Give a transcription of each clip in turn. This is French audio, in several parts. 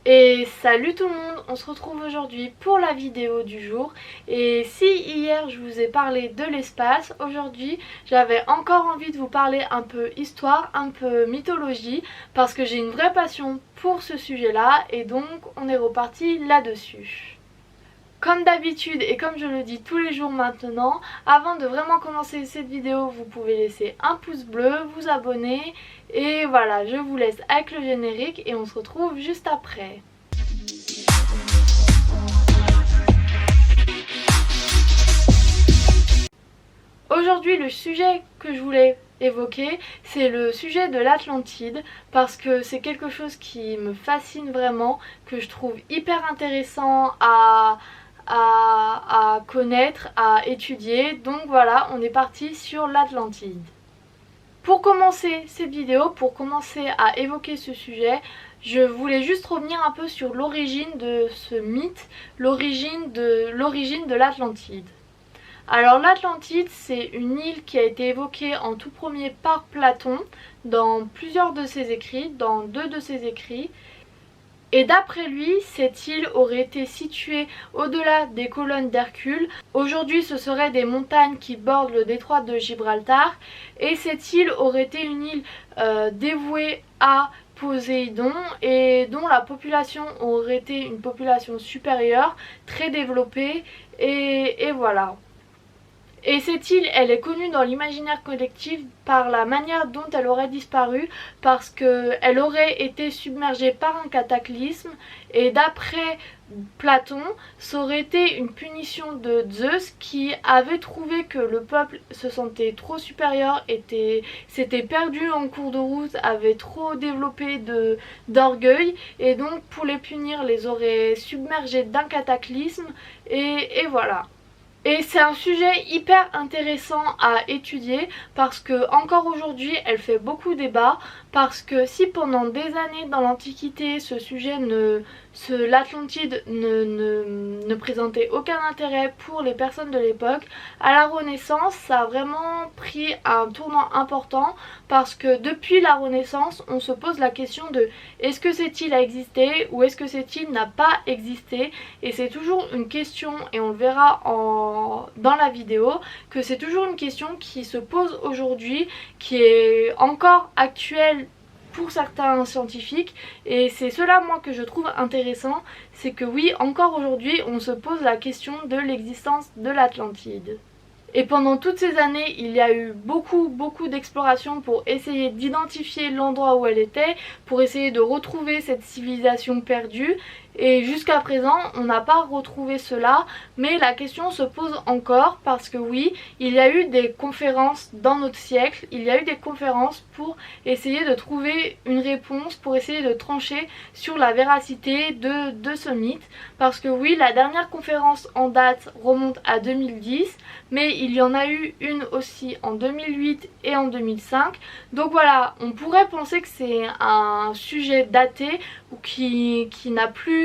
Et salut tout le monde, on se retrouve aujourd'hui pour la vidéo du jour. Et si hier je vous ai parlé de l'espace, aujourd'hui j'avais encore envie de vous parler un peu histoire, un peu mythologie, parce que j'ai une vraie passion pour ce sujet-là et donc on est reparti là-dessus. Comme d'habitude et comme je le dis tous les jours maintenant, avant de vraiment commencer cette vidéo, vous pouvez laisser un pouce bleu, vous abonner et voilà, je vous laisse avec le générique et on se retrouve juste après. Aujourd'hui, le sujet que je voulais évoquer, c'est le sujet de l'Atlantide parce que c'est quelque chose qui me fascine vraiment, que je trouve hyper intéressant à connaître, à étudier. Donc voilà, on est parti sur l'Atlantide. Pour commencer cette vidéo, pour commencer à évoquer ce sujet, je voulais juste revenir un peu sur l'origine de ce mythe, l'origine de l'Atlantide. Alors l'Atlantide, c'est une île qui a été évoquée en tout premier par Platon dans plusieurs de ses écrits, dans 2 de ses écrits. Et d'après lui, cette île aurait été située au-delà des colonnes d'Hercule. Aujourd'hui, ce seraient des montagnes qui bordent le détroit de Gibraltar. Et cette île aurait été une île dévouée à Poséidon et dont la population aurait été une population supérieure, très développée. Et voilà. Et cette île, elle est connue dans l'imaginaire collectif par la manière dont elle aurait disparu, parce qu'elle aurait été submergée par un cataclysme, et d'après Platon, ça aurait été une punition de Zeus qui avait trouvé que le peuple se sentait trop supérieur, s'était perdu en cours de route, avait trop développé d'orgueil, et donc pour les punir, les aurait submergés d'un cataclysme, et voilà. Et c'est un sujet hyper intéressant à étudier parce que encore aujourd'hui elle fait beaucoup débat, parce que si pendant des années dans l'Antiquité ce sujet l'Atlantide ne présentait aucun intérêt pour les personnes de l'époque, à la Renaissance ça a vraiment pris un tournant important, parce que depuis la Renaissance on se pose la question de est-ce que cette île a existé ou est-ce que cette île n'a pas existé, et c'est toujours une question, et on le verra dans la vidéo, que c'est toujours une question qui se pose aujourd'hui, qui est encore actuelle pour certains scientifiques, et c'est cela moi que je trouve intéressant, c'est que oui, encore aujourd'hui on se pose la question de l'existence de l'Atlantide. Et pendant toutes ces années, il y a eu beaucoup d'explorations pour essayer d'identifier l'endroit où elle était, pour essayer de retrouver cette civilisation perdue. Et jusqu'à présent, on n'a pas retrouvé cela, mais la question se pose encore parce que oui, il y a eu des conférences dans notre siècle, il y a eu des conférences pour essayer de trouver une réponse, pour essayer de trancher sur la véracité de ce mythe. Parce que oui, la dernière conférence en date remonte à 2010, mais il y en a eu une aussi en 2008 et en 2005. Donc voilà, on pourrait penser que c'est un sujet daté ou qui n'a plus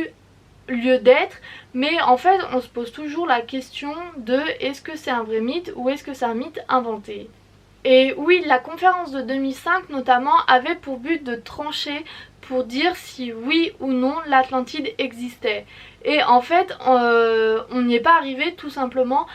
lieu d'être, mais en fait on se pose toujours la question de est-ce que c'est un vrai mythe ou est-ce que c'est un mythe inventé. Et oui, la conférence de 2005 notamment avait pour but de trancher, pour dire si oui ou non l'Atlantide existait. Et en fait on n'y est pas arrivé, tout simplement.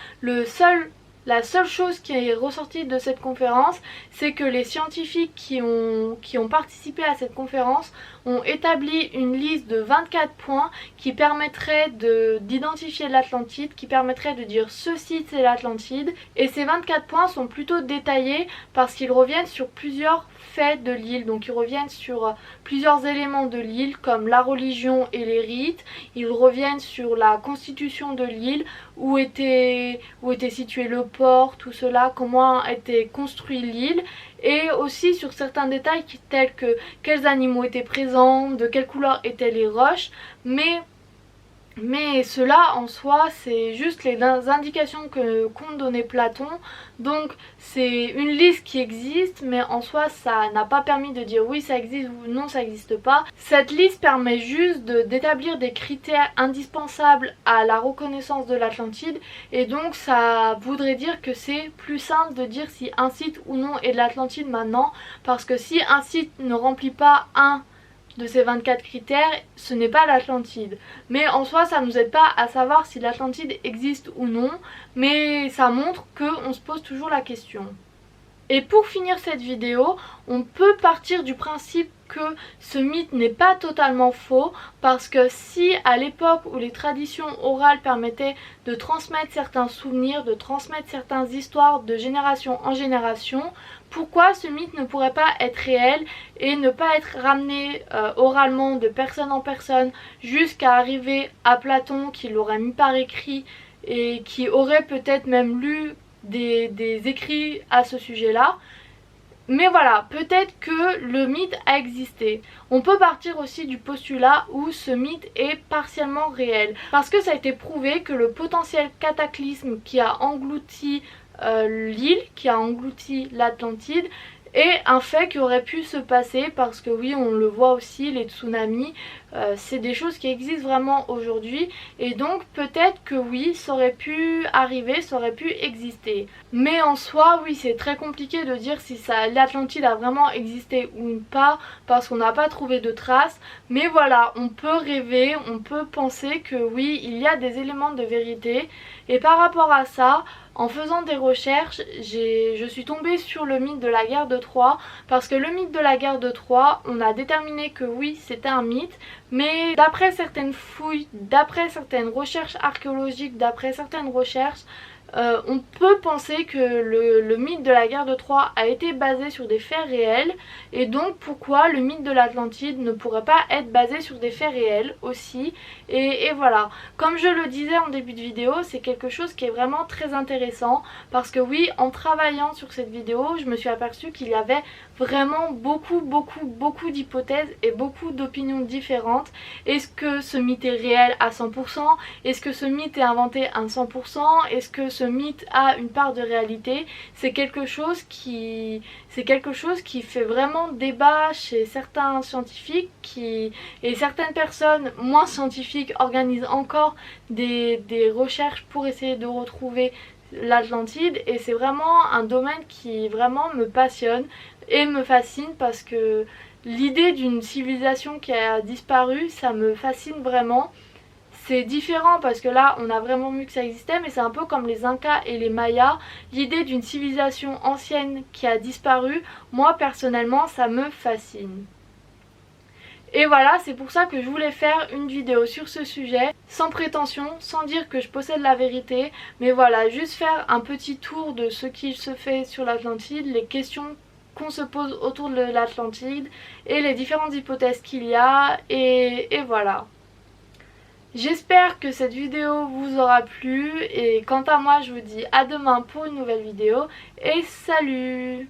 La seule chose qui est ressortie de cette conférence, c'est que les scientifiques qui ont participé à cette conférence ont établi une liste de 24 points qui permettrait d'identifier l'Atlantide, qui permettrait de dire ceci c'est l'Atlantide. Et ces 24 points sont plutôt détaillés parce qu'ils reviennent sur plusieurs faits de l'île, donc ils reviennent sur plusieurs éléments de l'île comme la religion et les rites, ils reviennent sur la constitution de l'île, où était situé le port, tout cela, comment était construit l'île, et aussi sur certains détails tels que quels animaux étaient présents, de quelle couleur étaient les roches, mais cela en soi c'est juste les indications qu'ont donné Platon, donc c'est une liste qui existe, mais en soi ça n'a pas permis de dire oui ça existe ou non ça n'existe pas. Cette liste permet juste d'établir des critères indispensables à la reconnaissance de l'Atlantide, et donc ça voudrait dire que c'est plus simple de dire si un site ou non est de l'Atlantide maintenant, parce que si un site ne remplit pas un de ces 24 critères, ce n'est pas l'Atlantide. Mais en soi, ça ne nous aide pas à savoir si l'Atlantide existe ou non, mais ça montre qu'on se pose toujours la question. Et pour finir cette vidéo, on peut partir du principe que ce mythe n'est pas totalement faux, parce que si à l'époque où les traditions orales permettaient de transmettre certains souvenirs, de transmettre certaines histoires de génération en génération, pourquoi ce mythe ne pourrait pas être réel et ne pas être ramené oralement de personne en personne jusqu'à arriver à Platon qui l'aurait mis par écrit et qui aurait peut-être même lu des écrits à ce sujet-là. Mais voilà, peut-être que le mythe a existé. On peut partir aussi du postulat où ce mythe est partiellement réel. Parce que ça a été prouvé que le potentiel cataclysme qui a englouti l'île, qui a englouti l'Atlantide, est un fait qui aurait pu se passer parce que oui, on le voit aussi, les tsunamis, c'est des choses qui existent vraiment aujourd'hui et donc peut-être que oui, ça aurait pu arriver, ça aurait pu exister. Mais en soi, oui, c'est très compliqué de dire si l'Atlantide a vraiment existé ou pas parce qu'on n'a pas trouvé de traces. Mais voilà, on peut rêver, on peut penser que oui, il y a des éléments de vérité. Et par rapport à ça, en faisant des recherches, je suis tombée sur le mythe de la guerre de Troie parce que le mythe de la guerre de Troie, on a déterminé que oui, c'était un mythe, mais d'après certaines fouilles, d'après certaines recherches archéologiques, d'après certaines recherches, on peut penser que le mythe de la guerre de Troie a été basé sur des faits réels et donc pourquoi le mythe de l'Atlantide ne pourrait pas être basé sur des faits réels aussi et voilà. Comme je le disais en début de vidéo, c'est quelque chose qui est vraiment très intéressant parce que oui, en travaillant sur cette vidéo, je me suis aperçue qu'il y avait vraiment beaucoup d'hypothèses et beaucoup d'opinions différentes. Est-ce que ce mythe est réel à 100%? Est-ce que ce mythe est inventé à 100%? Est-ce que ce mythe a une part de réalité? C'est quelque chose qui fait vraiment débat chez certains scientifiques et certaines personnes moins scientifiques organisent encore des recherches pour essayer de retrouver l'Atlantide et c'est vraiment un domaine qui vraiment me passionne et me fascine parce que l'idée d'une civilisation qui a disparu, ça me fascine vraiment. C'est différent parce que là on a vraiment vu que ça existait, mais c'est un peu comme les Incas et les Mayas. L'idée d'une civilisation ancienne qui a disparu, moi personnellement ça me fascine. Et voilà, c'est pour ça que je voulais faire une vidéo sur ce sujet, sans prétention, sans dire que je possède la vérité, mais voilà, juste faire un petit tour de ce qui se fait sur l'Atlantide, les questions qu'on se pose autour de l'Atlantide et les différentes hypothèses qu'il y a, et voilà. J'espère que cette vidéo vous aura plu et quant à moi je vous dis à demain pour une nouvelle vidéo et salut!